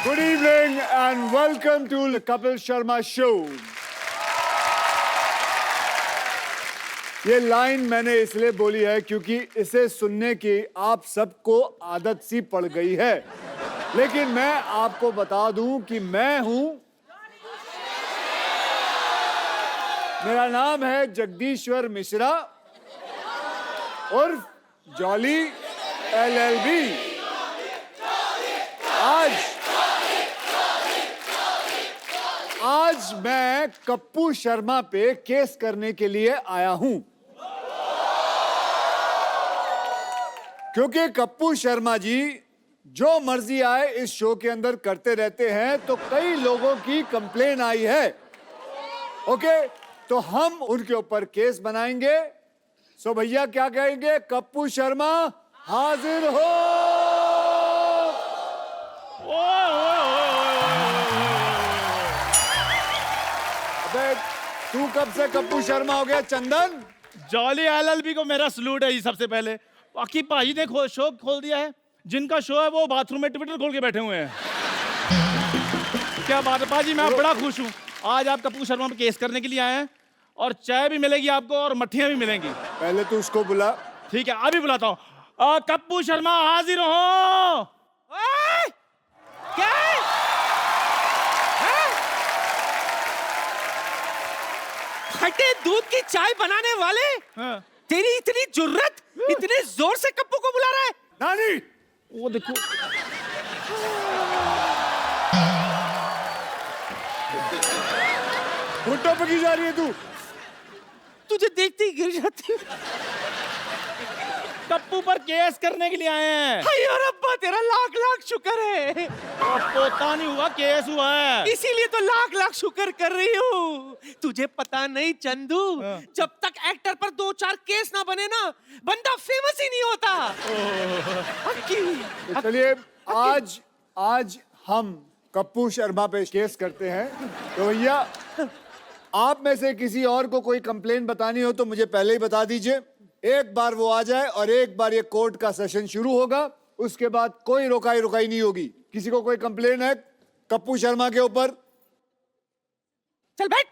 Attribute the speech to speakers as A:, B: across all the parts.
A: Good evening and welcome to the Kapil Sharma Show. ये line मैंने इसलिए बोली है क्योंकि इसे सुनने की आप सबको आदत सी पड़ गई है, लेकिन मैं आपको बता दूं कि मैं हूं, मेरा नाम है जगदीश्वर मिश्रा उर्फ जॉली LLB। आज मैं कप्पू शर्मा पे केस करने के लिए आया हूं, क्योंकि कप्पू शर्मा जी जो मर्जी आए इस शो के अंदर करते रहते हैं, तो कई लोगों की कंप्लेन आई है। ओके, तो हम उनके ऊपर केस बनाएंगे। सो भैया क्या कहेंगे? कप्पू शर्मा हाजिर हो। अबे तू कब से कप्पू शर्मा हो गया चंदन?
B: जॉली LLB को मेरा सलूट है जी। सबसे पहले बाकी पाजी ने शो खोल दिया है। जिनका शो है वो बाथरूम में ट्विटर खोल के बैठे हुए हैं। क्या बात है पाजी, मैं बड़ा खुश हूँ। आज आप कप्पू शर्मा पे केस करने के लिए आए हैं और चाय भी मिलेगी आपको और मट्ठियां भी मिलेंगी।
A: पहले तू उसको बुला।
B: ठीक है, अभी बुलाता हूँ। कप्पू शर्मा हाजिर हो।
C: क्या? खट्टे दूध की चाय बनाने वाले,
B: हाँ।
C: तेरी इतनी जुर्रत, इतने जोर से कप्पू को बुला रहा है?
A: नानी,
B: वो देखो,
A: घुटनों पे की जा रही है तू?
C: तुझे देखते ही गिर जाती हूँ।
B: कप्पू पर केस करने के लिए आए हैं।
C: हाय रब्बा, तेरा लाख लाख शुक्र है।
B: पोता नहीं हुआ, केस हुआ है।
C: इसीलिए तो लाख लाख शुक्र कर रही हूँ। तुझे पता नहीं चंदू, जब तक एक्टर पर 2-4 केस ना बने ना, बंदा फेमस ही नहीं होता।
A: तो चलिए आज हम कप्पू शर्मा पे केस करते हैं। तो भैया आप में से किसी और को कोई कंप्लेन बतानी हो तो मुझे पहले ही बता दीजिए। एक बार वो आ जाए और एक बार ये कोर्ट का सेशन शुरू होगा, उसके बाद कोई रोकाई नहीं होगी। किसी को कोई कंप्लेन है कप्पू शर्मा के ऊपर?
C: चल बैठ।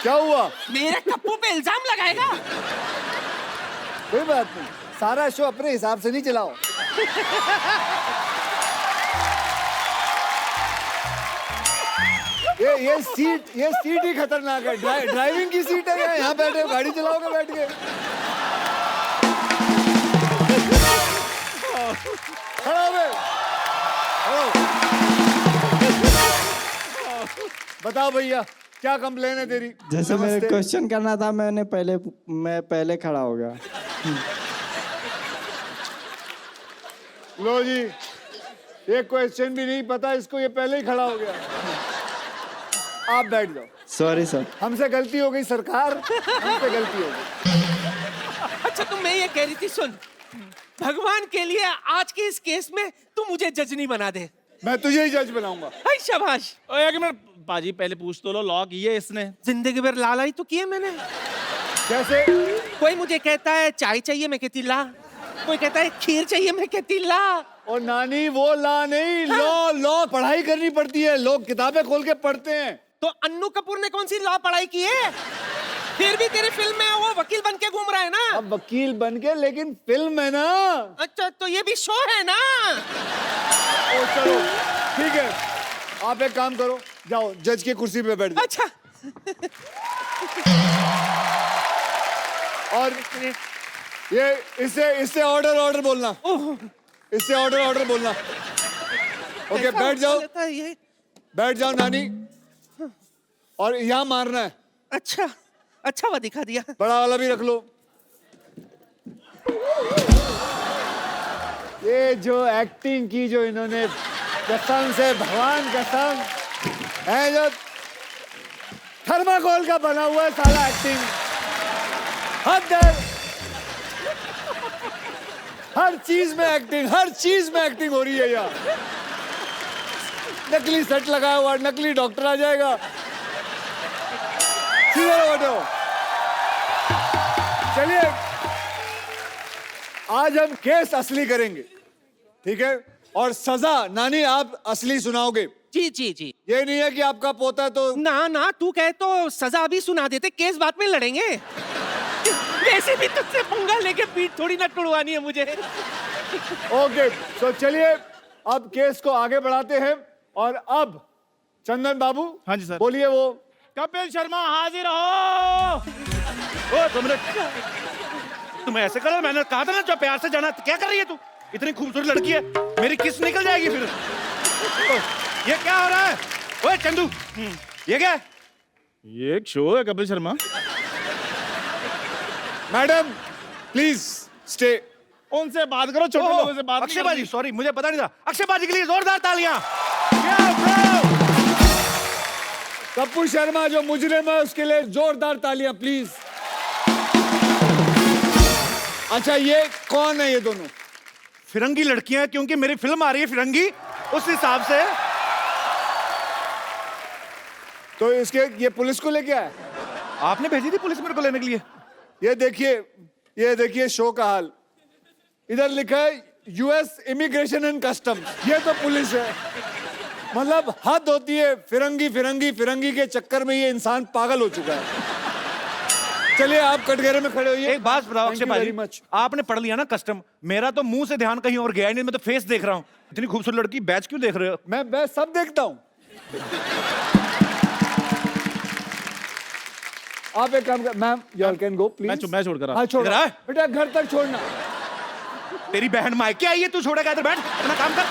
A: क्या हुआ?
C: मेरे कप्पू पे इल्जाम लगाएगा?
A: कोई बात नहीं, सारा शो अपने हिसाब से नहीं चलाओ। ये सीट ही खतरनाक है। ड्राइविंग की सीट है, यहाँ बैठे गाड़ी चलाओगे बैठ के? खड़ा हो गए। बताओ भैया क्या कंप्लेन है तेरी?
D: जैसे मेरे क्वेश्चन करना था, मैं पहले खड़ा हो गया।
A: लो जी, ये क्वेश्चन भी नहीं पता इसको, ये पहले ही खड़ा हो गया। आप बैठ जाओ।
D: Sorry sir.
A: हमसे गलती हो गई सरकार, हमसे गलती हो गई।
C: अच्छा, तो मैं ये कह रही थी, सुन, भगवान के लिए आज के इस केस में तू मुझे जज नहीं बना दे।
A: मैं तुझे ही जज बनाऊंगा।
C: हाय शाबाश।
B: एक मिनट पाजी, पहले पूछ तो लो, लॉ की है इसने?
C: जिंदगी भर लालाई तो किए मैंने।
A: कैसे?
C: कोई मुझे कहता है चाय चाहिए, मैं कहती ला। कोई कहता है खीर चाहिए, मैं कहती ला।
A: और नानी वो ला नहीं, लॉ पढ़ाई करनी पड़ती है। लोग किताबें खोल के पढ़ते हैं।
C: तो अन्नू कपूर ने कौन सी लॉ पढ़ाई की है? फिर भी तेरी फिल्म में वो वकील बन के घूम रहा है ना।
A: अब वकील बन के, लेकिन फिल्म है ना।
C: अच्छा, तो ये भी शो है ना।
A: ओ चलो ठीक है, आप एक काम करो, जाओ जज की कुर्सी पे बैठ जाओ।
C: अच्छा।
A: और ये इससे ऑर्डर बोलना। इससे ऑर्डर बोलना। ओके, बैठ जाओ। बैठ जाओ नानी, और यहाँ मारना है।
C: अच्छा वो दिखा दिया।
A: बड़ा वाला भी रख लो। ये जो एक्टिंग की जो इन्होंने, कसम से भगवान कसम है, जो थर्माकोल का बना हुआ है साला एक्टिंग। हद है, हर चीज में एक्टिंग हो रही है यार। नकली सेट लगाया हुआ, नकली डॉक्टर आ जाएगा। सीधे बैठो। चलिए आज हम केस असली करेंगे, ठीक है? और सजा नानी आप असली सुनाओगे।
C: जी जी जी।
A: ये नहीं है कि आपका पोता है तो
C: ना ना, तू कहे तो सजा भी सुना देते, केस बाद में लड़ेंगे। वैसे भी तुझसे पंगा लेके पीठ थोड़ी ना टुड़वानी है मुझे।
A: ओके। तो चलिए अब केस को आगे बढ़ाते हैं और अब चंदन बाबू,
B: हाँ जी सर।
A: बोलिए। वो
B: कपिल शर्मा हाजिर हो। ओ तुम ऐसे करो, मैंने कहा था ना जो प्यार से जाना। क्या कर रही है तू? इतनी खूबसूरत लड़की है, मेरी किस निकल जाएगी फिर। ये क्या हो रहा है? ओए चंदू, ये क्या है? ये एक शो है Kapil Sharma.
A: Madam please stay.
B: उनसे बात करो, छोटे लोगों से बात।
E: अक्षय बाजी, सॉरी मुझे पता नहीं था। अक्षय बाजी के लिए जोरदार तालियां। Yeah, bro!
A: कपूर शर्मा जो मुजरिम है उसके लिए जोरदार तालियां प्लीज। अच्छा ये कौन है ये दोनों?
E: फिरंगी लड़कियां, क्योंकि मेरी फिल्म आ रही है फिरंगी, उस हिसाब से।
A: तो इसके ये पुलिस को लेके आए।
E: आपने भेजी थी पुलिस मेरे को लेने के लिए।
A: ये देखिए शो का हाल। इधर लिखा है यूएस इमिग्रेशन एंड कस्टम्स, ये तो पुलिस है। मतलब हद होती है। फिरंगी फिरंगी फिरंगी के चक्कर में ये इंसान पागल हो चुका है। चलिए आप कटघरे में खड़े होइए।
E: एक बात बताओ
A: Thank
E: अक्षय
A: you very
E: भाई,
A: much।
E: आपने पढ़ लिया ना कस्टम, मेरा तो मुंह से ध्यान कहीं और गया ही नहीं, मैं तो फेस देख रहा हूँ। इतनी खूबसूरत लड़की, बैच क्यों देख रहे हो?
A: मैं सब देखता हूँ। आप एक काम कर, ma'am you can go please.
B: मैं छोड़कर आ।
A: हाँ छोड़
E: इधर आ।
A: बेटा, घर तक छोड़ना।
E: तेरी बहन मायके आई है, तू छोड़ेगा? इधर बैठ, अपना काम कर।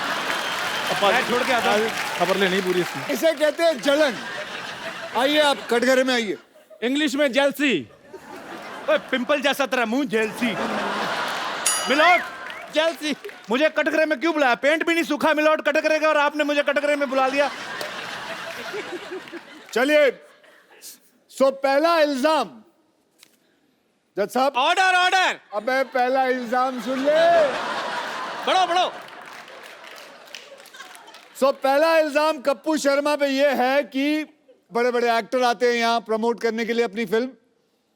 E: मैं छोड़ के आता हूँ।
B: खबर लेनी पूरी इसकी।
A: इसे कहते हैं जलन। आइए आप कटघरे में आइए।
B: इंग्लिश में जेलसी।
E: ओए, पिंपल जैसा तेरा मुंह, जेलसी। मिलोट,
B: जेलसी।
E: मुझे कटघरे में क्यों बुलाया? पेंट भी नहीं सूखा मिलोट कटघरे का, और आपने मुझे कटघरे में बुला लिया।
A: चलिए सो पहला इल्जाम जज साहब।
C: Order order.
A: अबे पहला इल्जाम सुन ले।
C: बढ़ो बढ़ो।
A: सो पहला इल्जाम कप्पू शर्मा पे ये है कि बड़े बड़े एक्टर आते हैं यहाँ प्रमोट करने के लिए अपनी फिल्म,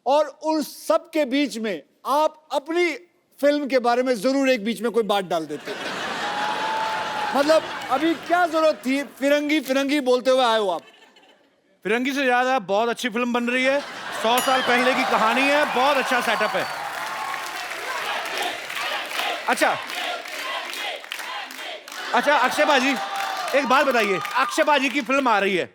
A: और उन सब के बीच में आप अपनी फिल्म के बारे में जरूर एक बीच में कोई बात डाल देते हैं। मतलब अभी क्या जरूरत थी फिरंगी फिरंगी बोलते हुए आए हो आप?
E: फिरंगी से ज्यादा बहुत अच्छी फिल्म बन रही है। 100 साल पहले की कहानी है, बहुत अच्छा सेटअप है। अच्छा अक्षय बाजी, एक बात बताइए, अक्षय बाजी की फिल्म आ रही है,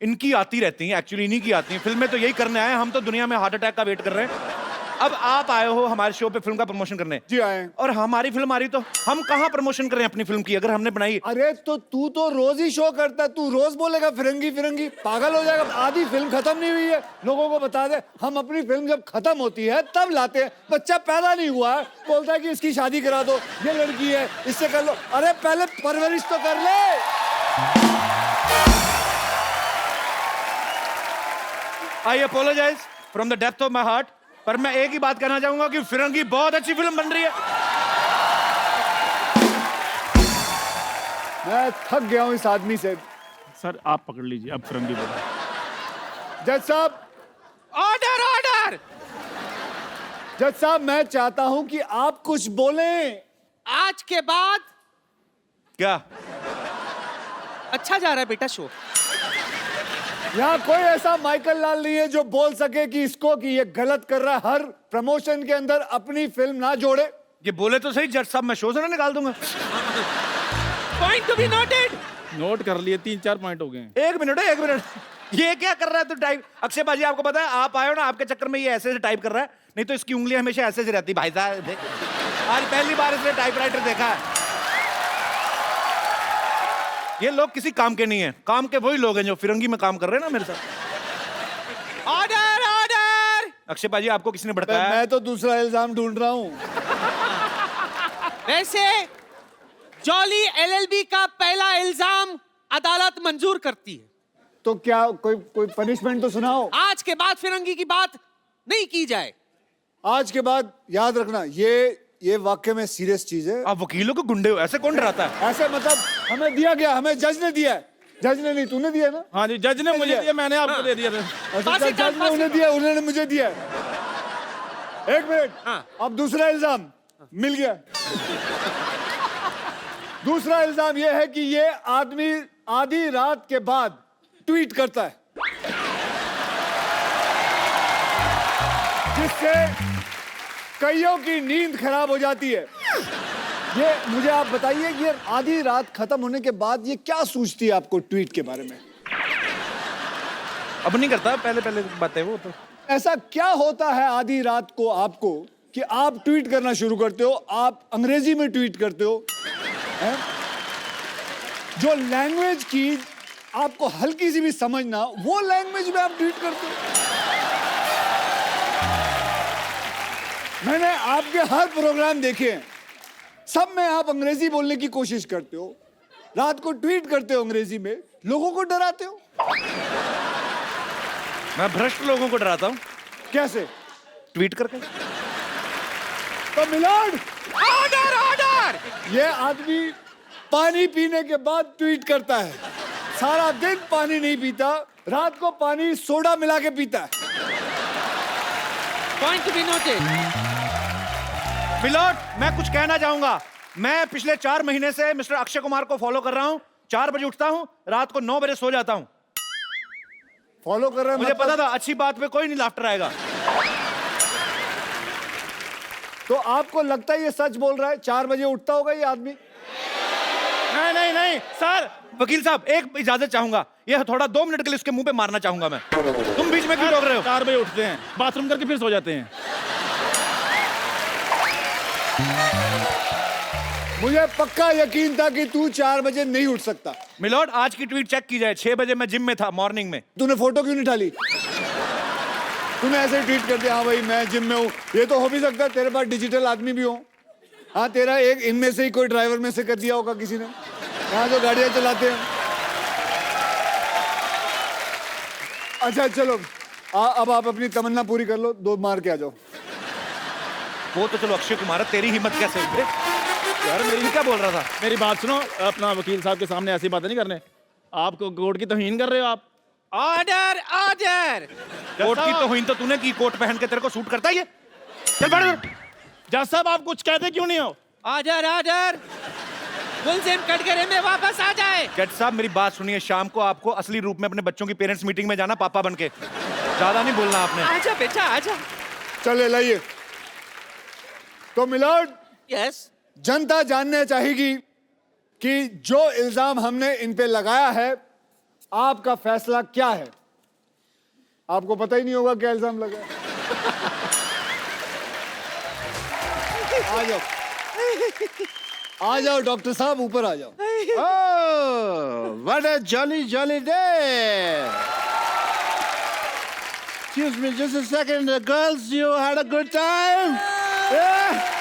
E: इनकी आती रहती है, एक्चुअली इन्हीं की आती है फिल्में, तो यही करने आए हैं। हम तो दुनिया में हार्ट अटैक का वेट कर रहे हैं। अब आप आए हो हमारे शो पे फिल्म का प्रमोशन करने।
A: जी आए हैं।
E: और हमारी फिल्म आ रही, तो हम कहाँ प्रमोशन करें अपनी फिल्म की, अगर हमने बनाई?
A: अरे तो तू तो रोज ही शो करता है, तू रोज बोलेगा फिरंगी फिरंगी, पागल हो जाएगा। आधी फिल्म खत्म नहीं हुई है, लोगों को बता दे। हम अपनी फिल्म जब खत्म होती है तब लाते हैं। बच्चा पैदा नहीं हुआ है, बोलता है कि इसकी शादी करा दो, ये लड़की है इससे कर लो। अरे पहले परवरिश तो कर ले।
E: I apologize from the depth of my heart, पर मैं एक ही बात कहना चाहूंगा कि फिरंगी बहुत अच्छी फिल्म बन रही है।
A: मैं थक गया हूं इस आदमी से।
B: सर आप पकड़ लीजिए, अब फिरंगी बोलो।
A: जज साहब,
C: ऑर्डर ऑर्डर।
A: जज साहब मैं चाहता हूं कि आप कुछ बोलें।
C: आज के बाद
E: क्या?
C: अच्छा जा रहा है बेटा शो।
A: यहाँ कोई ऐसा माइकल लाल नहीं है जो बोल सके कि इसको कि ये गलत कर रहा है। हर प्रमोशन के अंदर अपनी फिल्म ना जोड़े।
E: ये बोले तो सही जज साहब, मैं शो से ना निकाल दूंगा।
C: Point to be noted.
B: Note कर लिए, 3-4 पॉइंट हो गए।
E: एक मिनट है, एक मिनट। ये क्या कर रहा है तू टाइप? अक्षय बाजी आपको पता है, आप आए हो ना, आपके चक्कर में ये ऐसे से टाइप कर रहा है, नहीं तो इसकी उंगलियां हमेशा ऐसे से रहती। भाई साहब आज पहली बार इसने टाइपराइटर देखा है। ये लोग किसी काम के नहीं है, काम के वही लोग हैं जो फिरंगी में काम कर रहे हैं ना मेरे साथ।
C: Order order.
E: अक्षय बाजी आपको किसने भड़काया?
A: मैं तो दूसरा इल्जाम ढूंढ रहा हूँ।
C: वैसे जॉली एलएलबी का पहला इल्जाम अदालत मंजूर करती है।
A: तो क्या कोई पनिशमेंट तो सुनाओ।
C: आज के बाद फिरंगी की बात नहीं की जाए।
A: आज के बाद याद रखना, ये वाकई में सीरियस चीज है।
E: आप वकीलों को गुंडे हो, ऐसे कौन डराता है?
A: ऐसे मतलब हमें दिया गया, हमें जज ने दिया है। जज ने नहीं, तूने दिया ना?
B: हाँ जी, जज ने मुझे दिया, मैंने आपको दे दिया था।
A: अच्छा, जज ने उन्हें दिया, उन्होंने मुझे दिया। एक मिनट,
C: हाँ।
A: अब दूसरा इल्जाम मिल गया। दूसरा इल्जाम यह है कि ये आदमी आधी रात के बाद ट्वीट करता है, जिससे कईयों की नींद खराब हो जाती है। ये मुझे आप बताइए, ये आधी रात खत्म होने के बाद ये क्या सूझती है आपको ट्वीट के बारे में?
E: अब नहीं करता, पहले पहले बात है वो तो।
A: ऐसा क्या होता है आधी रात को आपको कि आप ट्वीट करना शुरू करते हो? आप अंग्रेजी में ट्वीट करते हो, हैं? जो लैंग्वेज की आपको हल्की सी भी समझ ना हो, वो लैंग्वेज में आप ट्वीट करते हो। मैंने आपके हर प्रोग्राम देखे हैं, सब में आप अंग्रेजी बोलने की कोशिश करते हो, रात को ट्वीट करते हो अंग्रेजी में, लोगों को डराते हो।
E: मैं भ्रष्ट लोगों को डराता हूँ।
A: कैसे?
E: ट्वीट करके।
A: तो मिलोड,
C: ऑर्डर ऑर्डर।
A: ये आदमी पानी पीने के बाद ट्वीट करता है, सारा दिन पानी नहीं पीता, रात को पानी सोडा मिला के पीता है।
C: Point to be noted.
E: Milord, मैं कुछ कहना चाहूंगा। मैं पिछले 4 महीने से मिस्टर अक्षय कुमार को फॉलो कर रहा हूँ। 4 बजे उठता हूँ, रात को 9 बजे सो जाता हूँ।
A: फॉलो कर रहे हैं
E: मुझे
A: मतलब?
E: पता था अच्छी बात पे कोई नहीं लाफ्टर आएगा।
A: तो आपको लगता है ये सच बोल रहा है? 4 बजे उठता होगा ये आदमी?
E: नहीं नहीं नहीं सर, वकील साहब एक इजाजत चाहूंगा। ये थोड़ा 2 मिनट के लिए उसके मुंह पे मारना चाहूंगा मैं। तुम बीच में क्यों रोक रहे हो?
B: 4 बजे उठते हैं, बाथरूम करके फिर सो जाते हैं।
A: मुझे पक्का यकीन था कि तू 4 बजे नहीं उठ सकता।
E: मिलोड, आज की ट्वीट चेक की जाए। 6 बजे मैं जिम में था मॉर्निंग में।
A: तूने फोटो क्यों नहीं डाली? तूने ऐसे ही ट्वीट कर दिया, हाँ भाई मैं जिम में हूँ। ये तो हो भी सकता है तेरे पास डिजिटल आदमी भी हो। हाँ, तेरा एक इनमें से ही कोई ड्राइवर में से कर दिया होगा किसी ने, यहाँ जो गाड़ियां चलाते हैं। अच्छा चलो, अब आप अपनी तमन्ना पूरी कर लो, 2 मार के आ जाओ।
E: वो तो चलो अक्षय कुमार है, तेरी हिम्मत कैसे हुई बे? यार मेरी क्या बोल रहा था?
B: मेरी बात सुनो, अपना वकील साहब के सामने ऐसी बातें नहीं करने। आपको कोर्ट की तौहीन कर रहे हो आप।
C: Order order.
E: कोर्ट की तौहीन तो तूने की, कोट पहन के तेरे को सूट करता है ये? चल बढ़।
B: जज साहब, आप कुछ कहते क्यों नहीं हो?
C: Order order. मुलजिम कटघरे में वापस आ जाए।
E: जज साहब मेरी बात सुनिए, शाम को आपको असली रूप में अपने बच्चों की पेरेंट्स मीटिंग में जाना, पापा बन के। ज्यादा नहीं बोलना आपने।
C: आजा बेटा आजा।
A: चले लाइए। तो मिलोड,
C: यस।
A: जनता जानना चाहेगी कि जो इल्जाम हमने इन पे लगाया है, आपका फैसला क्या है? आपको पता ही नहीं होगा क्या इल्जाम लगा है। आ जाओ, आ जाओ डॉक्टर साहब, ऊपर आ जाओ।
D: Oh, what a jolly, jolly day! Excuse me, just a second. Girls, you had a good time? Yeah?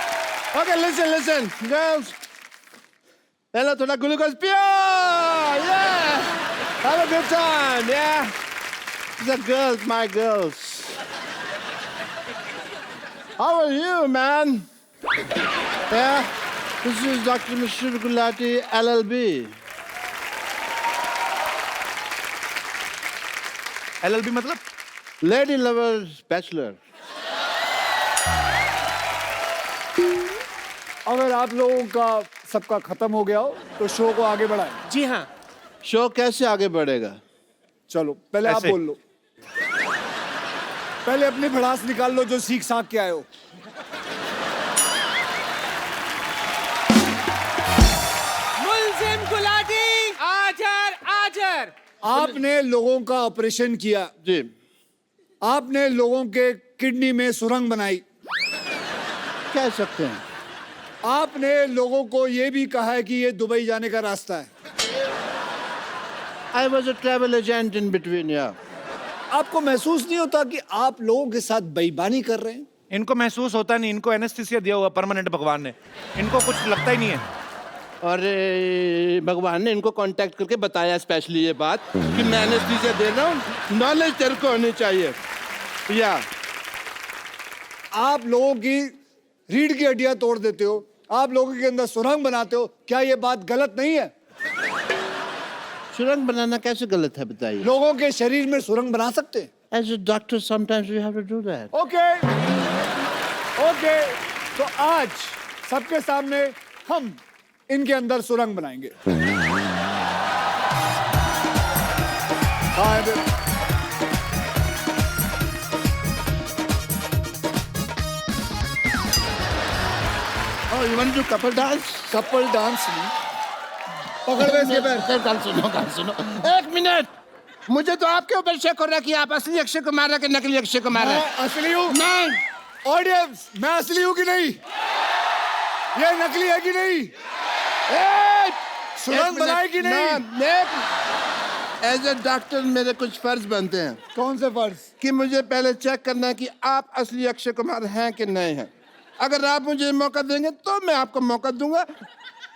D: Okay, listen, girls. Hello, thoda glucose pure! Yeah! Have a good time, yeah? The girls, my girls. How are you, man? Yeah? This is Dr. Mishra Gulati, LLB.
E: LLB मतलब?
D: Lady Lovers Bachelor.
A: अगर आप लोगों का सबका खत्म हो गया हो तो शो को आगे बढ़ाएं।
C: जी हाँ।
D: शो कैसे आगे बढ़ेगा?
A: चलो पहले आप
E: ऐसे।
A: बोल लो, पहले अपनी भड़ास निकाल लो जो सीख साख के आए हो।
C: मुलजिम गुलाटी आजर आजर।
A: आपने लोगों का ऑपरेशन किया,
D: जी।
A: आपने लोगों के किडनी में सुरंग बनाई,
D: कह सकते हैं।
A: आपने लोगों को यह भी कहा है कि ये दुबई जाने का रास्ता है।
D: I was a travel agent in between, yeah.
A: आपको महसूस नहीं होता कि आप लोगों के साथ बेईमानी कर रहे हैं?
E: इनको महसूस होता नहीं, इनको एनेस्थीसिया दिया हुआ परमानेंट भगवान ने, इनको कुछ लगता ही नहीं है।
D: और भगवान ने इनको कांटेक्ट करके बताया स्पेशली ये बात कि मैं एनेस्थीसिया दे रहा हूँ, नॉलेज तेरे को होनी चाहिए। या
A: आप लोगों की रीढ़ की हड्डियां तोड़ देते हो, आप लोगों के अंदर सुरंग बनाते हो, क्या ये बात गलत नहीं है?
D: सुरंग बनाना कैसे गलत है बताइए?
A: लोगों के शरीर में सुरंग बना सकते हैं।
D: As a doctor, sometimes we have to do that.
A: Okay okay, तो आज सबके सामने हम इनके अंदर सुरंग बनाएंगे। हाँ,
D: Oh, you want to do couple dance?
A: Couple dance नहीं, पकड़ में इसके पैर।
D: गाल सुनो। एक मिनट, मुझे तो आपके ऊपर शक हो रहा है कि आप असली अक्षय कुमार है कि नकली अक्षय कुमार है।
A: मैं असली हूँ।
D: नहीं,
A: ऑडियंस, मैं असली हूँ कि नहीं? ये नकली है कि नहीं? सुरंग बनाए कि नहीं?
D: एज ए डॉक्टर मेरे कुछ फर्ज बनते हैं
A: कौन से फर्ज?
D: कि मुझे पहले चेक करना है कि आप असली अक्षय कुमार हैं कि नहीं हैं। अगर आप मुझे मौका देंगे तो मैं आपको मौका दूंगा,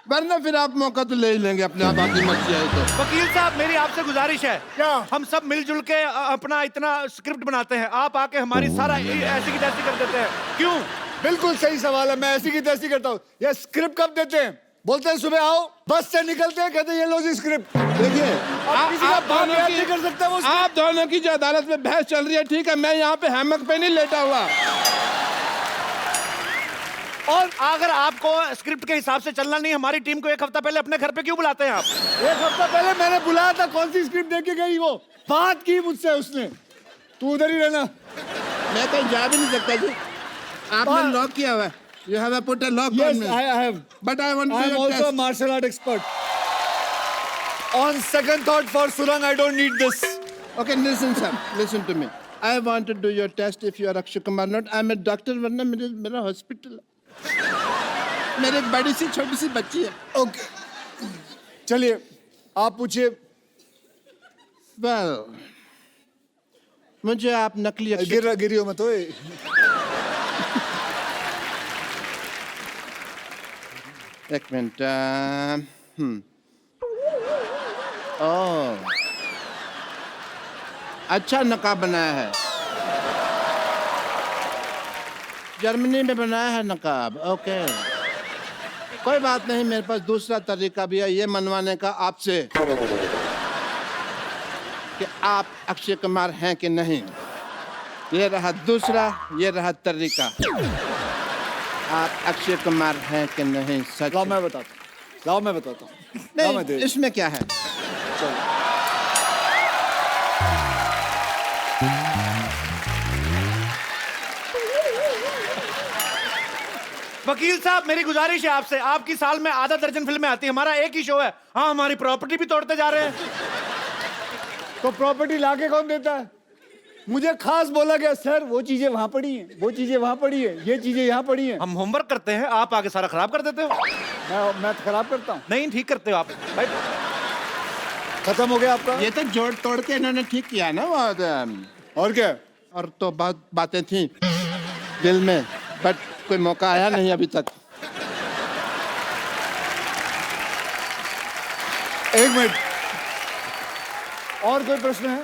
D: वरना फिर आप मौका तो ले ही लेंगे अपने आप, आपकी मर्जी है तो।
E: वकील साहब मेरी आपसे गुजारिश है,
A: क्या?
E: हम सब मिलजुल के अपना इतना स्क्रिप्ट बनाते हैं, आप आके हमारी सारा ऐसी की तैसी कर देते हैं, क्यों?
A: बिल्कुल सही सवाल है, मैं ऐसी की तैसी करता हूँ। ये स्क्रिप्ट कब देते हैं? बोलते हैं सुबह आओ, बस से निकलते हैं, कहते हैं ये लो जी स्क्रिप्ट।
D: देखिए,
A: किसी का बाप याद नहीं कर सकता वो।
D: आप दोनों की जो अदालत में बहस चल रही है, ठीक है, मैं यहाँ पे हैमक पे नहीं लेटा हुआ।
E: और अगर आपको स्क्रिप्ट के हिसाब से चलना नहीं, हमारी टीम को एक हफ्ता पहले अपने घर पे क्यों बुलाते हैं आप?
A: एक हफ्ता पहले मैंने बुलाया था, कौन सी स्क्रिप्ट देके गई वो? बात की मुझसे उसने, तू उधर ही रहना।
D: मैं कहीं जा भी नहीं सकता जी, आपने लॉक किया हुआ है। You have put a lock on
A: Yes,
D: me.
A: I have.
D: But I want to
A: I am
D: do your
A: also a
D: test.
A: martial art expert. On second thought, for Surang, I don't need this.
D: Okay, listen, sir. Listen to me. I want to do your test if you are Akshay Kumar not. I'm a doctor, वरना मेरा hospital है। मेरे एक बड़ी सी छोटी सी बच्ची है।
A: Okay. चलिए, आप पूछिए।
D: Well, मुझे आप नकली अक्षय
A: गिरियो मत ओए।
D: एक मिनट। ओह, अच्छा नकाब बनाया है, जर्मनी में बनाया है नकाब। ओके, कोई बात नहीं, मेरे पास दूसरा तरीका भी है ये मनवाने का आपसे कि आप अक्षय कुमार हैं कि नहीं। ये रहा दूसरा, ये रहा तरीका। आप अक्षय कुमार हैं कि नहीं, सच?
A: लाओ मैं बताता हूँ, लाओ मैं बताता हूँ। लाओ मैं
D: नहीं,
A: दे-
D: इसमें क्या है?
E: वकील साहब मेरी गुजारिश है आपसे, आपकी साल में आधा दर्जन फिल्में आती है, हमारा एक ही शो है। हाँ, हमारी प्रॉपर्टी भी तोड़ते जा रहे हैं।
A: तो प्रॉपर्टी लाके कौन देता है? मुझे खास बोला गया, सर वो चीजें वहां पड़ी हैं, वो चीजें वहां पड़ी है, ये चीजें यहाँ पड़ी हैं।
E: हम होमवर्क करते हैं, आप आगे सारा खराब कर देते हो।
A: मैं तो खराब करता हूँ।
E: नहीं, ठीक करते हो आप भाई।
A: खत्म हो गया आपका?
D: ये तो जोड़ तोड़ के इन्होंने ठीक किया ना वो
A: और क्या?
D: और तो बहुत बातें थी दिल में, बट कोई मौका आया नहीं अभी तक।
A: एक मिनट, और कोई प्रश्न है?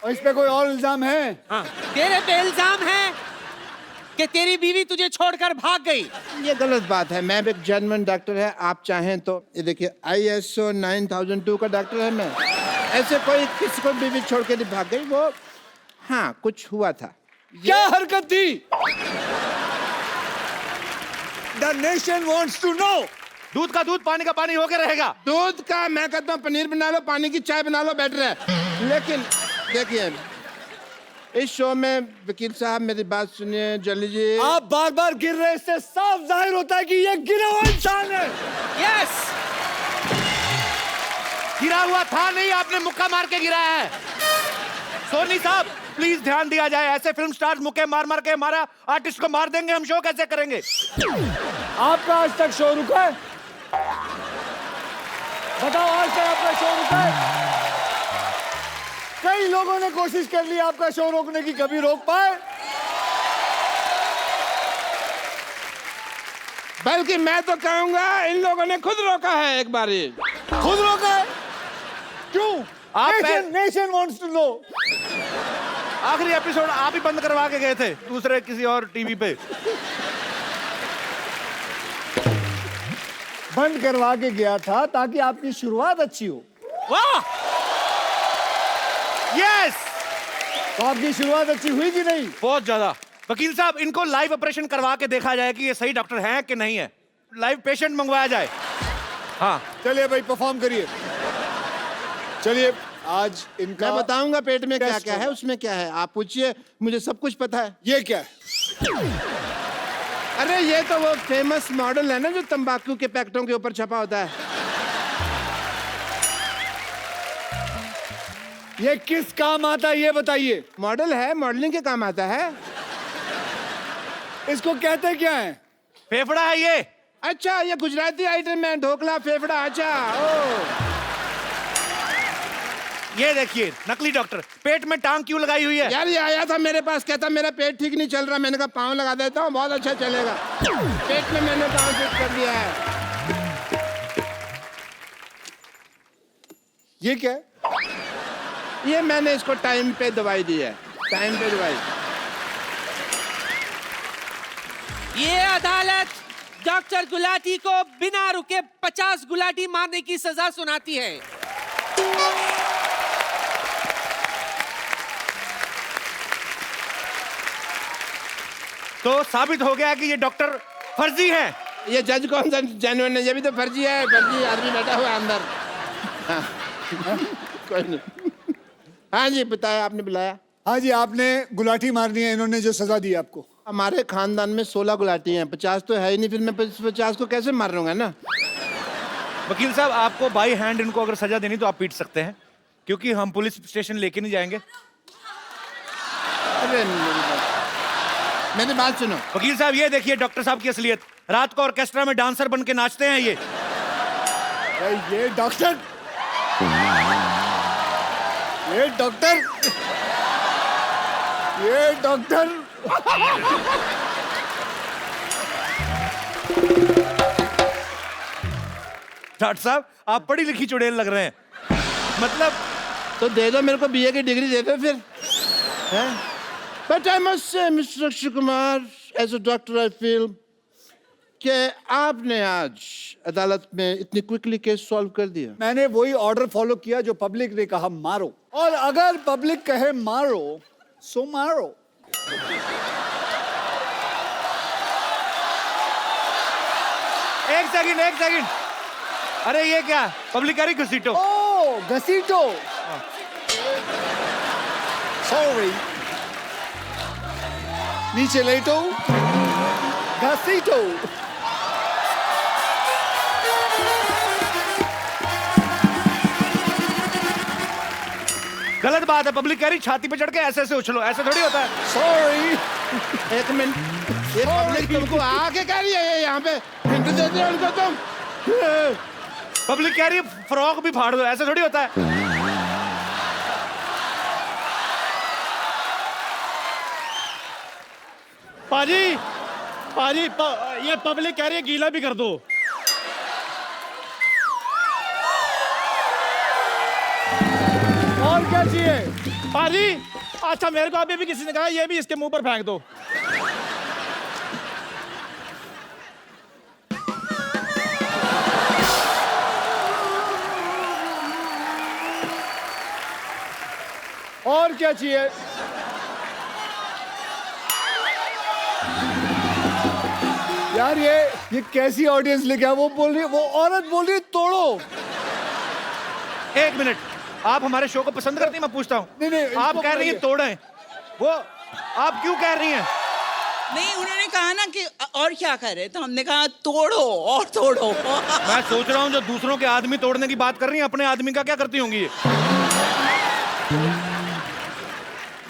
A: और इस पे कोई और इल्जाम है?
C: तेरे पे इल्जाम है कि तेरी बीवी तुझे छोड़कर भाग गई।
D: ये गलत बात है, मैं भी एक जर्मन डॉक्टर है, आप चाहें तो ये देखिए ISO 9002 का डॉक्टर है मैं। ऐसे कोई किसी को बीवी छोड़ के नहीं भाग गई वो। हाँ, कुछ हुआ था।
A: क्या हरकत थी? The nation wants to know.
E: दूध का दूध, पानी का पानी होके रहेगा।
D: दूध का मैं कहता हूँ पनीर बना लो, पानी की चाय बना लो, बेटर है। लेकिन देखिए, इस शो में वकील साहब मेरी बात सुनिए, जल्दी जी।
A: आप बार बार गिर रहे, इससे साफ जाहिर होता है कि ये गिरा हुआ इंसान है।
C: यस,
E: गिरा हुआ था नहीं, आपने मुक्का मार के गिराया है। सोनी साहब प्लीज ध्यान दिया जाए, ऐसे फिल्म स्टार्स मुक्के मार मार के हमारा आर्टिस्ट को मार देंगे, हम शो कैसे करेंगे?
A: आपका आज तक शो रुका है? बताओ, आज तक आपका शो रुका है? कई लोगों ने कोशिश कर ली आपका शो रोकने की, कभी रोक पाए?
D: बल्कि मैं तो कहूंगा इन लोगों ने खुद रोका है एक बारी।
A: खुद रोका है? क्यों?
E: आप
A: नेशन वांट्स टू नो।
E: आखिरी एपिसोड आप ही बंद करवा के गए थे दूसरे किसी और टीवी पे।
A: बंद करवा के गया था ताकि आपकी शुरुआत अच्छी हो।
C: वाह,
E: यस,
A: तो आपकी शुरुआत अच्छी हुई कि नहीं?
E: बहुत ज्यादा। वकील साहब इनको लाइव ऑपरेशन करवा के देखा जाए कि ये सही डॉक्टर है कि नहीं है, लाइव पेशेंट मंगवाया जाए। हाँ
A: चलिए भाई परफॉर्म करिए। चलिए आज इनका
D: मैं बताऊंगा पेट में क्या
A: टेस्ट
D: क्या है,
A: होगा।
D: उसमें क्या है। आप पूछिए, मुझे सब कुछ पता है।
A: ये क्या है?
D: अरे ये तो वो फेमस मॉडल है ना जो तंबाकू के पैकेटों के ऊपर छपा होता है।
A: ये किस काम आता है ये बताइए।
D: मॉडल है, मॉडलिंग के काम आता है।
A: इसको कहते क्या है?
E: फेफड़ा है ये।
D: अच्छा, ये गुजराती आइटम है, ढोकला फेफड़ा। अच्छा ओ,
E: ये देखिए नकली डॉक्टर पेट में टांग क्यों लगाई हुई है?
D: यार ये आया था मेरे पास, कहता मेरा पेट ठीक नहीं चल रहा। मैंने कहा पाँव लगा देता हूँ, बहुत अच्छा चलेगा। पेट में मैंने पाँव फिट कर दिया है।
A: ये क्या है?
D: ये मैंने इसको टाइम पे दवाई दी है, टाइम पे दवाई।
C: ये अदालत डॉक्टर गुलाटी को बिना रुके 50 गुलाटी मारने की सजा सुनाती है।
E: तो साबित हो गया कि ये डॉक्टर फर्जी है।
D: ये जज कौन सा जेन्युइन है? ये भी तो फर्जी है, फर्जी आदमी बैठा हुआ है अंदर। हाँ। कोई नहीं। हाँ जी, बताया, आपने बुलाया।
A: हाँ जी, आपने गुलाटी मारनी है, इन्होंने जो सजा दी आपको।
D: हमारे खानदान में 16 गुलाटी हैं, 50 तो है ही नहीं, फिर मैं 50 को कैसे मार लूंगा ना।
E: वकील साहब आपको बाई हैंड इनको अगर सजा देनी तो आप पीट सकते हैं, क्योंकि हम पुलिस स्टेशन लेके नहीं जाएंगे।
D: अरे मेरी बात सुनो।
E: वकील साहब ये देखिए डॉक्टर साहब की असलियत। रात को ऑर्केस्ट्रा में डांसर बन के नाचते हैं ये।
A: भाई ये डॉक्टर ये डॉक्टर
E: डॉक्टर साहब आप पढ़ी लिखी चुड़ैल लग रहे हैं। मतलब
D: तो दे दो मेरे को, बीए की डिग्री दे दो फिर। But I must say mister Akshay Kumar, as a doctor I feel कि आपने आज अदालत में इतनी क्विकली केस सॉल्व कर दिया।
A: मैंने वही ऑर्डर फॉलो किया जो पब्लिक ने कहा मारो, और अगर पब्लिक कहे मारो सो मारो।
E: एक सेकंड। अरे ये क्या पब्लिकारी घसीटो।
A: ओ घसीटो, सॉरी, नीचे लेटो, घसीटो।
E: गलत बात है, पब्लिकारी छाती पे चढ़ के ऐसे ऐसे उछलो, ऐसे थोड़ी होता है।
A: सॉरी,
D: एक मिनट, ये पब्लिक तुमको आके कह रही है, ये यहाँ पे हिंट दे दिया उनको तुम।
E: पब्लिक कह रही है फ्रॉक भी फाड़ दो, ऐसे थोड़ी होता है।
B: पाजी ये पब्लिक कह रही है गीला भी कर दो।
A: और क्या चाहिए?
B: पाजी अच्छा मेरे को अभी भी किसी ने कहा ये भी इसके मुंह पर फेंक दो।
A: और क्या चाहिए? यार ये कैसी ऑडियंस लेके आया? वो बोल रही है, वो औरत बोल रही है तोड़ो।
E: एक मिनट, आप हमारे शो को पसंद करती हैं? मैं पूछता हूँ।
A: नहीं,
E: आप
A: इसको
E: कह रही हैं तोड़ें, वो आप क्यों कह रही हैं?
F: नहीं, उन्होंने कहा ना कि और क्या करे, तो हमने कहा तोड़ो और तोड़ो।
E: मैं सोच रहा हूँ जो दूसरों के आदमी तोड़ने की बात कर रही हैं, अपने आदमी का क्या करती होंगी ये?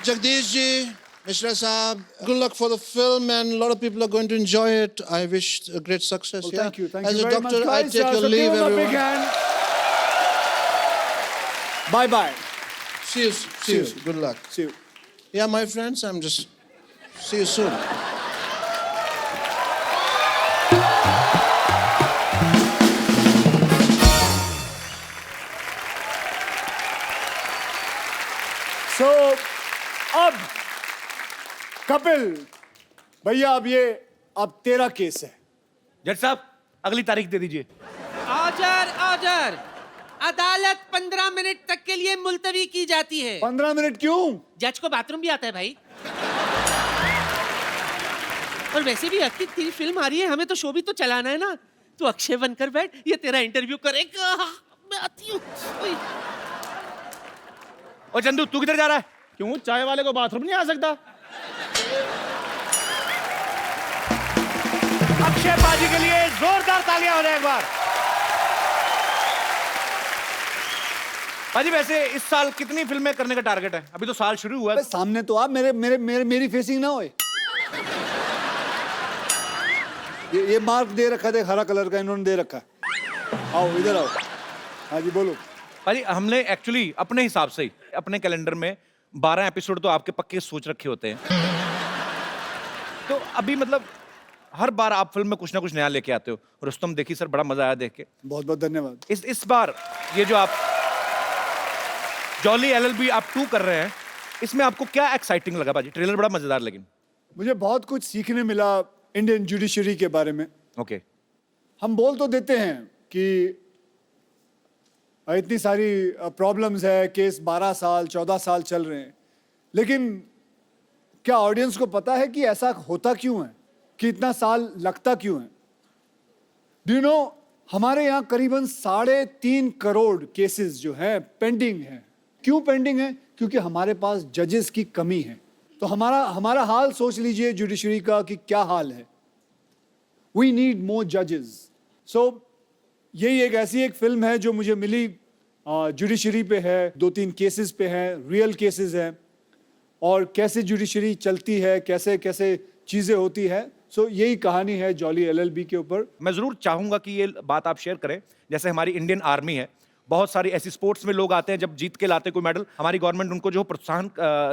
D: Jagdish ji, Mishra Saab, good luck for the film, and a lot of people are going to enjoy it. I wish a great success.
A: Well,
D: Yeah?
A: thank you
D: As a
A: very
D: doctor,
A: much,
D: I
A: guys.
D: take your
A: So
D: leave,
A: give him a big
D: everyone.
A: hand. Bye bye.
D: See you. See you. Good luck.
A: See you.
D: Yeah, my friends, I'm just. See you soon.
A: So अब कपिल भैया, अब तेरा case है।
E: जज साहब अगली तारीख दे दीजिए।
C: ऑर्डर। अदालत 15 मिनट तक के लिए मुलतवी की जाती है।
A: 15 मिनट क्यों?
C: जज को बाथरूम भी आता है भाई। और वैसे भी अक्की तेरी फिल्म आ रही है, हमें तो शो भी तो चलाना है ना। तू अक्षय बनकर बैठ, ये तेरा इंटरव्यू करेगा। मैं आती हूँ। ओए।
E: और चंदू तू किधर जा रहा है?
B: क्यों, चाय वाले को बाथरूम नहीं आ सकता?
E: अक्षय पाजी के लिए जोरदार तालियां हो जाए एक बार। पाजी वैसे इस साल कितनी फिल्में करने का टारगेट है? अभी तो साल शुरू हुआ है।
A: अबे सामने तो आप मेरी फेसिंग ना होए। ये मार्क दे रखा था हरा कलर का, इन्होंने दे रखा है। आओ इधर आओ। हाँ जी बोलो।
E: पाजी हमने एक्चुअली अपने हिसाब से ही अपने कैलेंडर में 12 एपिसोड तो आपके पक्के सोच रखे होते हैं। तो अभी मतलब हर बार आप फिल्म में कुछ ना कुछ नया लेके आते हो। रुस्तम देखी सर, बड़ा मजा आया देख के।
A: बहुत बहुत धन्यवाद।
E: इस बार ये जो आप जॉली LLB आप 2 कर रहे हैं, इसमें आपको क्या एक्साइटिंग लगा पाजी? ट्रेलर बड़ा मजेदार, लेकिन
A: मुझे बहुत कुछ सीखने मिला इंडियन जुडिशरी के बारे में।
E: ओके।
A: हम बोल तो देते हैं कि इतनी सारी प्रॉब्लम्स है, केस 12 साल 14 साल चल रहे हैं, लेकिन क्या ऑडियंस को पता है कि ऐसा होता क्यों है, कि इतना साल लगता क्यों है? डू यू नो, हमारे यहाँ करीबन 3.5 करोड़ केसेस जो हैं पेंडिंग हैं। क्यों पेंडिंग है? क्योंकि हमारे पास जजेस की कमी है। तो हमारा हाल सोच लीजिए जुडिशरी का कि क्या हाल है। वी नीड मोर जजेस। सो यही एक फिल्म है जो मुझे मिली, जुडिशरी पे है, 2-3 केसेस पे है, रियल केसेस हैं, और कैसे जुडिशरी चलती है, कैसे कैसे चीज़ें होती है। सो यही कहानी है जॉली LLB के ऊपर।
E: मैं जरूर चाहूंगा कि ये बात आप शेयर करें। जैसे हमारी इंडियन आर्मी है, बहुत सारी ऐसी स्पोर्ट्स में लोग आते हैं, जब जीत के लाते हैं कोई मेडल, हमारी गवर्नमेंट उनको जो प्रोत्साहन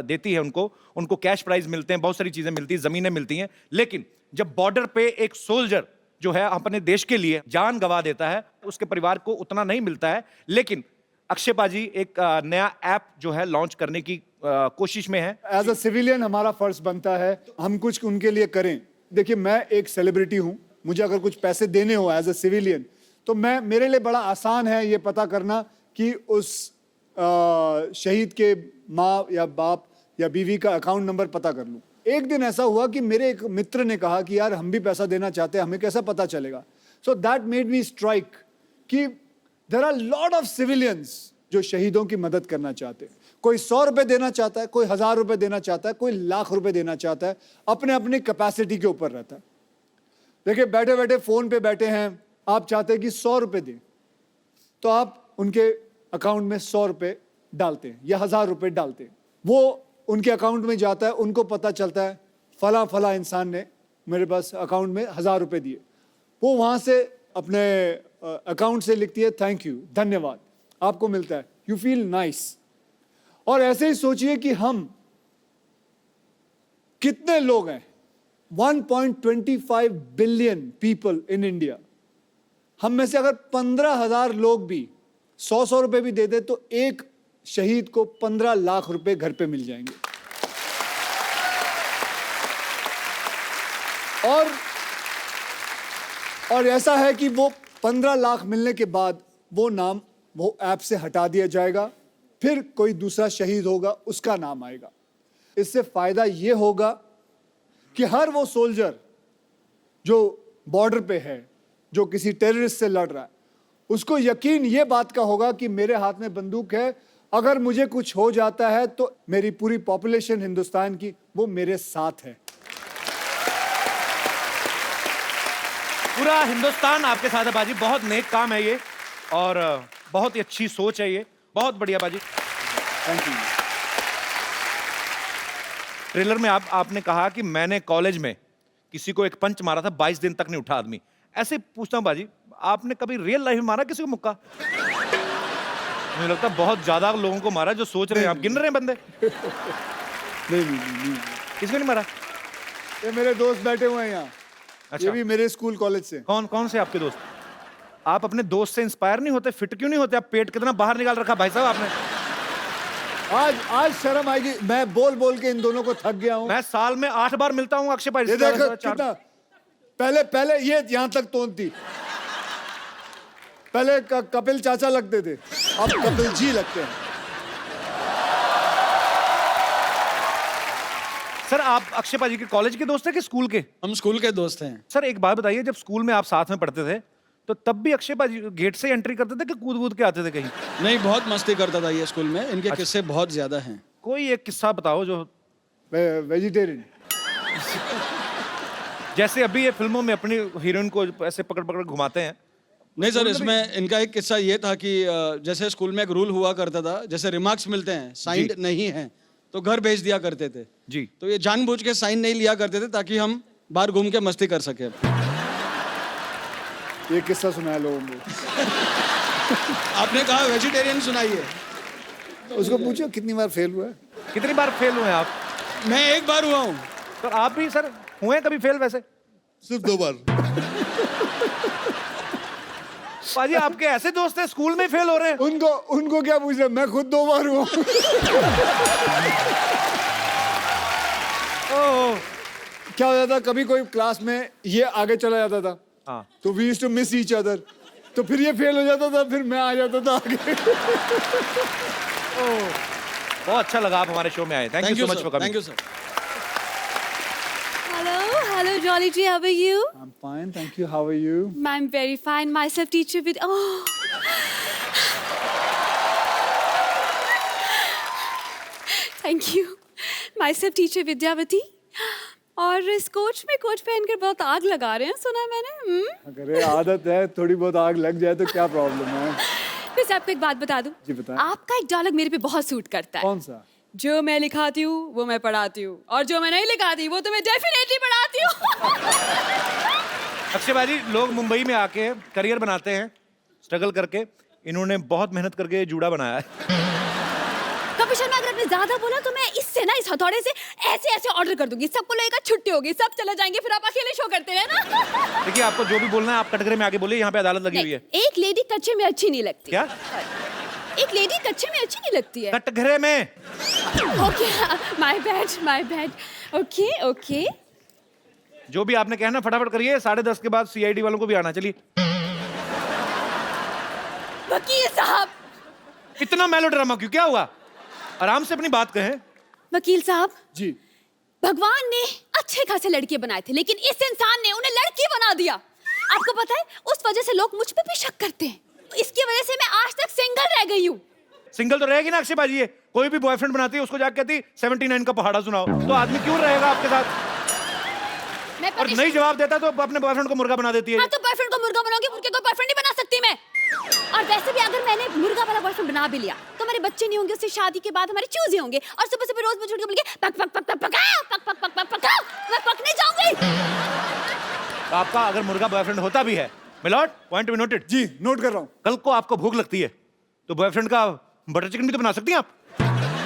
E: देती है, उनको कैश प्राइज मिलते हैं, बहुत सारी चीजें मिलती हैं, जमीनें मिलती हैं। लेकिन जब बॉर्डर पे एक सोल्जर जो है अपने देश के लिए जान गंवा देता है, उसके परिवार को उतना नहीं मिलता है। लेकिन अक्षय पाजी एक नया ऐप जो है लॉन्च करने की कोशिश में है।
A: एज अ सिविलियन हमारा फर्ज बनता है हम कुछ उनके लिए करें। देखिए, मैं एक सेलिब्रिटी हूं, मुझे अगर कुछ पैसे देने हो एज अ सिविलियन, तो मेरे लिए बड़ा आसान है ये पता करना कि उस शहीद के माँ या बाप या बीवी का अकाउंट नंबर पता कर लूं। एक दिन ऐसा हुआ कि मेरे एक मित्र ने कहा कि यार हम भी पैसा देना चाहते हैं, हमें कैसा पता चलेगा? So that made me strike कि there are lot of civilians जो शहीदों की मदद करना चाहते हैं। कोई 100 रुपए देना चाहता है, कोई 1000 रुपए देना चाहता है, कोई लाख रुपए देना चाहता है, अपने अपनी कैपेसिटी के ऊपर रहता है। देखिए, बैठे बैठे फोन पे बैठे हैं, आप चाहते हैं कि 100 रुपए दें, तो आप उनके अकाउंट में 100 रुपए डालते हैं या 1000 रुपए डालते हैं। वो उनके अकाउंट में जाता है, उनको पता चलता है फला फला इंसान ने मेरे पास अकाउंट में 1000 रुपए दिए। वो वहाँ से अपने अकाउंट से लिखती है थैंक यू, धन्यवाद, आपको मिलता है, यू फील नाइस। और ऐसे ही सोचिए कि हम कितने लोग हैं, 1.25 बिलियन पीपल इन इंडिया। हम में से अगर 15,000 लोग भी 100 रुपए भी दे दे तो एक शहीद को 15 लाख रुपए घर पे मिल जाएंगे। और ऐसा है कि वो 15 लाख मिलने के बाद वो नाम वो ऐप से हटा दिया जाएगा, फिर कोई दूसरा शहीद होगा, उसका नाम आएगा। इससे फायदा ये होगा कि हर वो सोल्जर जो बॉर्डर पे है, जो किसी टेररिस्ट से लड़ रहा है, उसको यकीन ये बात का होगा कि मेरे हाथ में बंदूक है, अगर मुझे कुछ हो जाता है तो मेरी पूरी पॉपुलेशन हिंदुस्तान की वो मेरे साथ है।
E: पूरा हिंदुस्तान आपके साथ है बाजी। बहुत नेक काम है ये और बहुत ही अच्छी सोच है ये, बहुत बढ़िया बाजी।
A: Thank you.
E: ट्रेलर में आपने कहा कि मैंने कॉलेज में किसी को एक पंच मारा था, 22 दिन तक नहीं उठा आदमी। ऐसे पूछता हूं बाजी, आपने कभी रियल लाइफ में मारा किसी को मुक्का? मुझे लगता है बहुत ज्यादा लोगों को मारा जो सोच रहे हैं, आप गिन रहे हैं बंदे।
A: नहीं।
E: किसको नहीं मारा?
A: ये मेरे दोस्त बैठे हुए हैं यहाँ।
E: अच्छा।
A: ये भी मेरे स्कूल कॉलेज से।
E: कौन से आपके दोस्त? आप अपने दोस्त से इंस्पायर नहीं होते? फिट क्यों नहीं होते? आप पेट कितना बाहर निकाल रखा भाई साहब आपने।
A: आज शर्म आएगी, मैं बोल बोल के इन दोनों को थक गया हूँ।
E: मैं साल में 8 बार मिलता हूँ अक्षय भाई।
A: ये देखो कितना, पहले ये यहाँ तक तोड़ती, पहले कपिल चाचा लगते थे, अब कपिल जी लगते हैं।
E: सर आप अक्षय पाजी के कॉलेज के दोस्त हैं कि स्कूल के?
G: हम स्कूल के दोस्त हैं।
E: सर एक बात बताइए, जब स्कूल में आप साथ में पढ़ते थे तो तब भी अक्षय भाजी गेट से एंट्री करते थे कि कूद वूद के आते थे कहीं?
G: नहीं, बहुत मस्ती करता था ये स्कूल में, इनके किस्से बहुत ज्यादा हैं।
E: कोई एक किस्सा बताओ जो
A: वेजिटेरियन।
E: जैसे अभी ये फिल्मों में अपनी हीरोइन को ऐसे पकड़ पकड़ घुमाते हैं।
G: नहीं सर, इसमें इनका एक किस्सा ये था कि जैसे स्कूल में एक रूल हुआ करता था, जैसे रिमार्क्स मिलते हैं साइंड नहीं है तो घर भेज दिया करते थे
E: जी।
G: तो ये जानबूझ के साइन नहीं लिया करते थे ताकि हम बाहर घूम के मस्ती कर सके।
A: ये किस्सा सुनाया लोगों को।
G: आपने कहा वेजिटेरियन सुनाइए।
A: उसको पूछो कितनी बार फेल हुआ है।
E: कितनी बार फेल हुए आप?
G: मैं एक बार हुआ हूँ।
E: तो आप भी सर हुए कभी फेल? वैसे
A: सिर्फ 2 बार।
E: पाजी आपके ऐसे दोस्त हैं स्कूल में फेल हो रहे हैं?
A: उनको क्या पूछ रहे, मैं खुद 2 बार हुआ।
E: ओह,
A: क्या हो जाता, कभी कोई क्लास में ये आगे चला जाता था,
E: हाँ।
A: तो we used to miss each other, तो फिर ये फेल हो जाता था, फिर मैं आ जाता था आगे।
E: बहुत अच्छा लगा आप हमारे शो में आए। Thank you so much for coming.
G: Thank you sir.
H: Hello, Jolly G. How are you?
A: I'm fine, thank you. How are you?
H: I'm very fine. Myself, teacher with. Oh. Thank you. Myself, teacher Vidyavati. और इस coach में coach पहनकर बहुत आग लगा रहे हैं, सुना मैंने।
A: अगर आदत है, थोड़ी बहुत आग लग जाए तो क्या प्रॉब्लम है?
H: वैसे आपको एक बात बता दूं?
A: जी बताएं।
H: आपका एक डायलॉग मेरे पे बहुत सूट करता है।
A: कौन सा?
H: जो मैं लिखाती हूँ वो मैं पढ़ाती हूँ, और जो मैं नहीं लिखाती वो तो मैं डेफिनेटली पढ़ाती हूँ।
E: अक्षय भाजी, लोग मुंबई में आके करियर बनाते हैं स्ट्रगल करके। इन्होंने बहुत मेहनत करके जूड़ा बनाया है।
H: कपिल शर्मा, अगर आपने ज्यादा बोला तो मैं इससे ना, इस हथौड़े से ऐसे ऐसे ऑर्डर कर दूंगी, सबको लगेगा छुट्टी होगी, सब चले जाएंगे, फिर आप अकेले शो करते हैं ना।
E: देखिए, आपको जो भी बोलना है आप कटघरे में आगे बोलिए, यहाँ पे अदालत लगी हुई है।
H: एक लेडी कच्चे में अच्छी नहीं लगती।
E: क्या?
H: एक लेडी कच्चे में अच्छी नहीं लगती है।
E: कटघरे में?
H: Okay, my bad. Okay okay.
E: जो भी आपने कहना फटाफट करिए, 10:30 के बाद सीआईडी वालों को भी आना। चलिए।
H: वकील साहब।
E: इतना मेलोड्रामा क्यों? क्या हुआ? आराम से अपनी बात कहें।
H: वकील साहब
A: जी।
H: भगवान ने अच्छे खासे लड़के बनाए थे, लेकिन इस इंसान ने उन्हें लड़की बना दिया। आपको पता है, उस वजह से लोग मुझ पे भी शक करते हैं। इसकी वजह से मैं आज तक सिंगल रह गई हूँ।
E: सिंगल तो रहेगी ना अक्षय भाजी। ये कोई भी बॉयफ्रेंड बनाती है उसको जाके कहती 79 का पहाड़ा सुनाओ, तो आदमी क्यों रहेगा आपके साथ?
H: मैं
E: और नहीं जवाब देता तो अपने बॉयफ्रेंड को मुर्गा बना देती है।
H: हाँ, तो बॉयफ्रेंड को मुर्गा बनाऊंगी, मुर्गे को बॉयफ्रेंड नहीं बना सकती मैं। और वैसे भी अगर मैंने मुर्गा वाला बॉयफ्रेंड बना भी लिया तो हमारे बच्चे नहीं होंगे, उससे शादी के बाद हमारे चूजे होंगे, और सुबह सुबह रोज मुझे उठ के बोलेंगे पक पक पक पक पकाओ, पक पक पक पक पकाओ, मैं पकने जाऊंगी।
E: तो आपका अगर मुर्गा बॉयफ्रेंड होता भी है, milord, point to be noted.
A: जी, नोट कर रहा हूँ।
E: कल को आपको भूख लगती है तो बॉयफ्रेंड का बटर चिकन भी तो बना सकती हैं आप।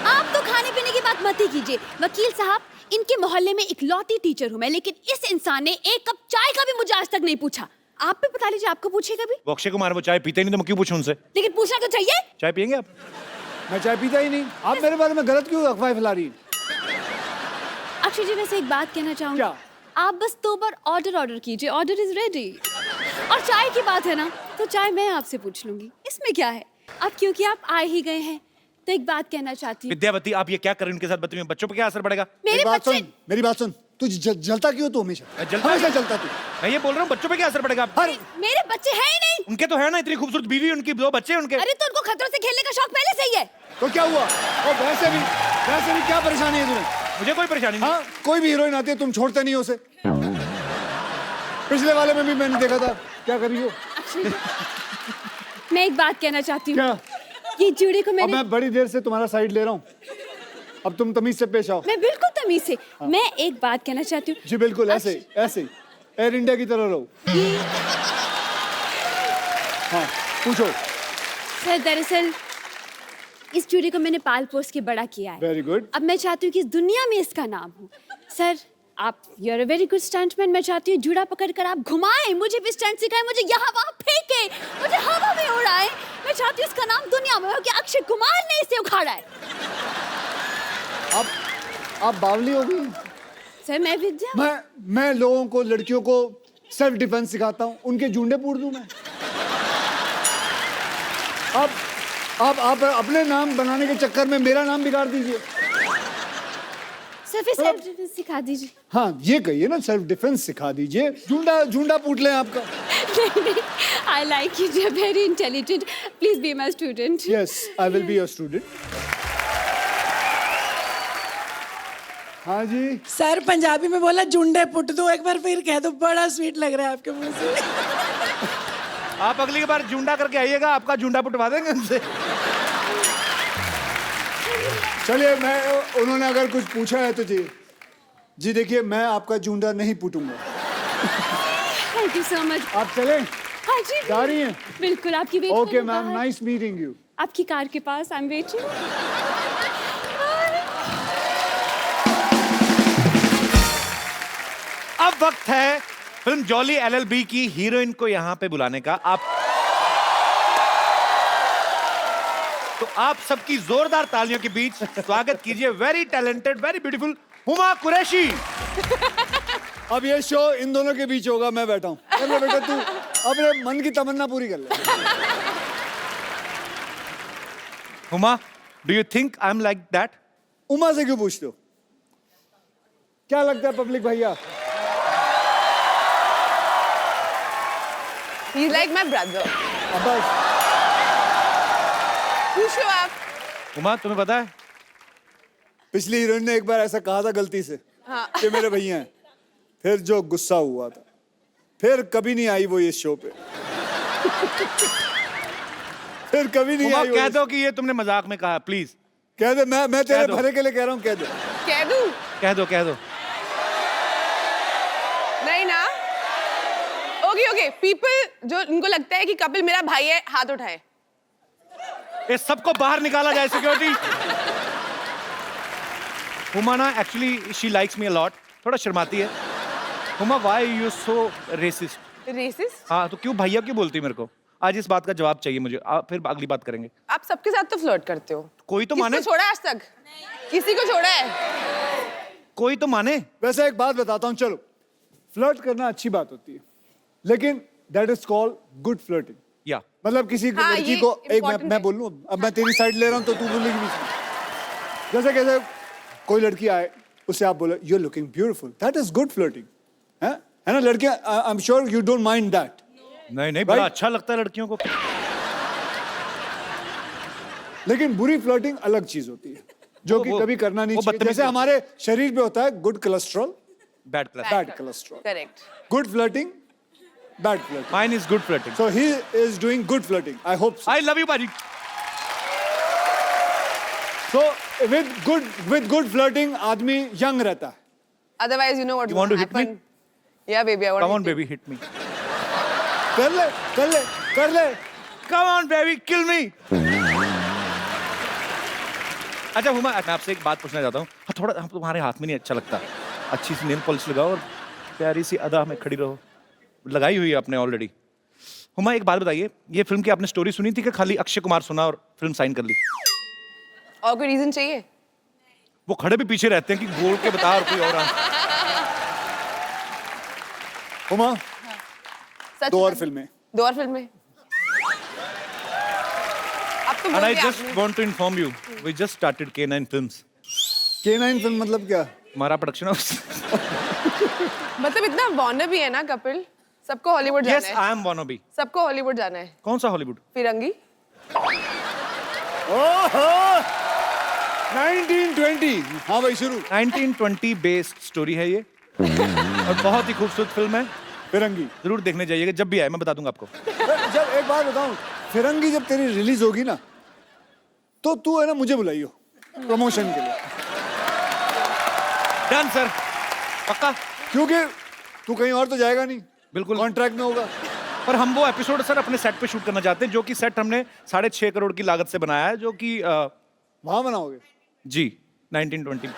H: आप तो खाने पीने की बात मत ही कीजिए। वकील साहब, इनके मोहल्ले में इकलौती टीचर हूँ मैं, लेकिन इस इंसान ने एक कप चाय का भी मुझे आज तक नहीं पूछा। आप भी बता लीजिए, आपको पूछेगा भी?
E: वो अक्षय कुमार, वो चाय पीते नहीं तो मैं क्यों पूछूं उनसे?
H: लेकिन पूछना तो चाहिए।
E: चाय पियेंगे आप?
A: मैं चाय पीता ही नहीं। आप मेरे बारे में गलत क्यों अफवाह फैला रही हैं?
H: अक्षय जी, वैसे एक बात कहना चाहूंगी।
A: क्या?
H: आप बस 2 बार ऑर्डर कीजिए, ऑर्डर इज रेडी। और चाय की बात है ना, तो चाय मैं आपसे पूछ लूंगी, इसमें क्या है। अब क्योंकि आप आए ही गए हैं तो एक बात कहना चाहती हूँ।
E: विद्यावती, आप ये क्या कर रही हैं उनके साथ? बच्चों पे क्या असर पड़ेगा?
H: मेरे बच्चे।
A: मेरी बात सुन। तू जलता क्यों तू हमेशा?
E: जलता
A: हमेशा
E: क्यों?
A: जलता तू।
E: मैं ये बोल रहा हूँ, बच्चों पे क्या असर पड़ेगा?
H: मेरे बच्चे हैं ही नहीं।
E: उनके तो है ना, इतनी खूबसूरत बीवी, उनकी 2 बच्चे हैं उनके।
H: अरे तो उनको खतरों से खेलने का शौक पहले से ही है।
A: तो क्या हुआ? और वैसे भी क्या परेशानी है तुम्हें?
E: मुझे कोई परेशानी नहीं।
A: हाँ, कोई भी हीरोइन आती है तुम छोड़ते नहीं हो उसे। पिछले वाले में भी मैंने देखा था, क्या कर रही हो?
H: मैं एक बात कहना चाहती हूँ।
A: क्या?
H: ये जूड़े को
A: अब
H: मैंने।
A: मैं बड़ी देर से तुम्हारा साइड ले रहा हूँ, अब तुम तमीज से पेश आओ।
H: मैं बिल्कुल तमीज से। मैं एक बात कहना चाहती हूँ।
A: जी बिल्कुल, ऐसे एयर इंडिया की तरह रहो। हाँ, पूछो।
H: सर, दरअसल इस जूड़े को मैंने पाल पोस के बड़ा किया है।
A: Very good.
H: अब मैं चाहती हूँ कि इस दुनिया में इसका नाम हो। सर, आप you are a very good stuntman. मैं चाहती हूँ जूड़ा पकड़कर आप घुमाएं, मुझे भी स्टंट सिखाएं, मुझे यहाँ वहाँ फेंके, मुझे हवा में उड़ाएं। मैं चाहती हूँ इसका नाम दुनिया में हो कि अक्षय कुमार ने इसे उखाड़ा है।
A: आप बावली हो गई।
H: सर, मैं विद्या।
A: मैं लोगों को, लड़कियों को सेल्फ डिफेंस सिखाता हूँ, उनके जूंडे पूड़ दूं मैं? आप अपने नाम बनाने के चक्कर में मेरा नाम बिगाड़ दीजिए।
H: सर, फिर सेल्फ डिफेंस सिखा दीजिए।
A: हाँ, ये कहिए ना, सेल्फ डिफेंस सिखा दीजिए। जूंडा पूट लें आपका।
H: I like it. You're very intelligent. Please be my student.
A: Yes, I will be your student. हाँ जी.
I: सर पंजाबी में बोला जुंडे पुट दो, एक बार फिर कह दो, बड़ा स्वीट लग रहा है आपके मुंह से.
E: आप अगली बार जुंडा करके आइएगा, आपका जुंडा पुटवा देंगे उनसे.
A: चलिए, उन्होंने अगर कुछ पूछा है तो जी देखिए, मैं आपका जूंडा नहीं पूटूंगा.
H: Thank you so much.
A: आप चलें?
H: हाँ जी.
A: जा रही हैं?
H: बिल्कुल, आपकी wait.
A: Okay ma'am, nice meeting you.
H: आपकी कार के पास. I'm waiting.
E: अब वक्त है फिल्म जॉली LLB की हीरोइन को यहाँ पे बुलाने का. तो आप सबकी जोरदार तालियों के बीच स्वागत कीजिए very talented, very beautiful Huma Qureshi.
A: अब ये शो इन दोनों के बीच होगा. मैं बैठा हूँ. चलो बेटा, तू अपने मन की तमन्ना पूरी कर ले.
E: Huma, do you think I am like that?
A: Uma से क्यों पूछते हो? क्या लगता है पब्लिक भैया?
J: He's like my brother.
A: बस.
J: पूछो आप.
E: हुमा, तुम्हें पता है
A: पिछली हीरोइन ने एक बार ऐसा कहा था गलती से कि मेरे भैया हैं. फिर जो गुस्सा हुआ था, फिर कभी नहीं आई वो इस शो पे. फिर कभी नहीं
E: हुमा,
A: आई.
E: कह दो कि ये तुमने मजाक में कहा. प्लीज
A: कह दे. मैं तेरे
E: दो.
A: भले के लिए कह रहा हूँ. कह दे.
J: कह दूं?
E: कह दो.
J: नहीं ना. ओके. पीपल जो इनको लगता है कि कपिल मेरा भाई है, हाथ उठाए.
E: ये सबको बाहर निकाला जाए. सिक्योरिटी. हुमा ना actually she likes me a lot. थोड़ा शर्माती है. Huma, why you so racist?
J: Racist?
E: हाँ, तो क्यों भैया क्यों बोलती है मेरे को? आज इस बात का जवाब चाहिए मुझे. फिर अगली बात करेंगे.
J: आप सबके साथ तो फ्लर्ट करते हो.
E: कोई तो माने.
J: किसको छोड़ा आज तक? किसी को छोड़ा है?
E: कोई तो माने.
A: वैसे एक बात बताता हूँ. चलो, फ्लर्ट करना अच्छी बात होती है, लेकिन that is called good flirting.
E: या
A: मतलब किसी
J: हाँ,
A: लड़की
J: ये
A: को एक
J: important
A: मैं
J: है.
A: बोल लूं. अब मैं तेरी साइड ले रहा हूं तो तू बोलेगी बीच में. जैसे कैसे कोई लड़की आए, उसे आप बोले you are looking beautiful. That is good flirting. है ना लड़कियां? I am sure you don't mind that.
E: नहीं, बड़ा अच्छा लगता है लड़कियों को.
A: लेकिन बुरी फ्लर्टिंग अलग चीज होती है, जो कि कभी करना नहीं चाहिए.
E: बदतमीजी
A: जैसे हमारे शरीर में होता है good cholesterol,
E: bad class.
A: Bad cholesterol.
J: Correct.
A: Good flirting, bad flirting.
E: Mine is good flirting.
A: So he is doing good flirting. I hope so.
E: I love you बाजी.
A: So with good flirting आदमी young रहता है.
J: Otherwise, you know what
E: You want to hit me?
J: happen. Yeah, baby, I want
E: come on
J: to hit
E: baby, hit me.
A: कर ले.
E: Come on baby, किल मी. अच्छा हुमा, मैं आपसे एक बात पूछना चाहता हूँ. थोड़ा तुम्हारे हाथ में नहीं अच्छा लगता. अच्छी सी नेल पॉलिश लगाओ और प्यारी सी अदा में खड़ी रहो. लगाई हुई है आपने ऑलरेडी. हुमा, एक बात बताइए, ये फिल्म की आपने स्टोरी सुनी थी कि खाली अक्षय कुमार सुना और फिल्म साइन कर ली?
J: और कोई रीजन चाहिए?
E: वो खड़े भी पीछे रहते हैं कि बोल के बता और कोई और आंसर.
A: हुमा,
J: सच
A: दो और
J: में?
A: फिल्में.
J: 2 और फिल्में. अब तो
E: And I
J: बोल
E: just
J: दिया
E: want to inform you, we just started K9 Films.
A: K9 film मतलब क्या?
E: हमारा प्रोडक्शन हाउस.
J: आपने. मतलब इतना वॉर्नर भी है ना कपिल. सबको हॉलीवुड जाना
E: Yes,
J: है.
E: I am wannabe.
J: सबको हॉलीवुड जाना है.
E: कौन सा हॉलीवुड?
J: फिरंगी.
A: ओहो, 1920. हाँ भाई, शुरू.
E: 1920 बेस्ड स्टोरी है ये और बहुत ही खूबसूरत फिल्म है.
A: फिरंगी
E: जरूर देखने जाइएगा. जब भी आए मैं बता दूंगा आपको.
A: जब एक बात बताऊं, फिरंगी जब तेरी रिलीज होगी ना, तो तू है ना मुझे बुलाइयो प्रमोशन के लिए.
E: डन सर, पक्का.
A: क्योंकि तू कहीं और तो जाएगा नहीं.
E: बिल्कुल.
A: कॉन्ट्रैक्ट में होगा.
E: पर हम वो एपिसोड सर अपने सेट पे शूट करना चाहते हैं, जो कि सेट हमने 6.5 करोड़ की लागत से बनाया है, जो कि
A: वहां बनाओगे?
E: जी 1920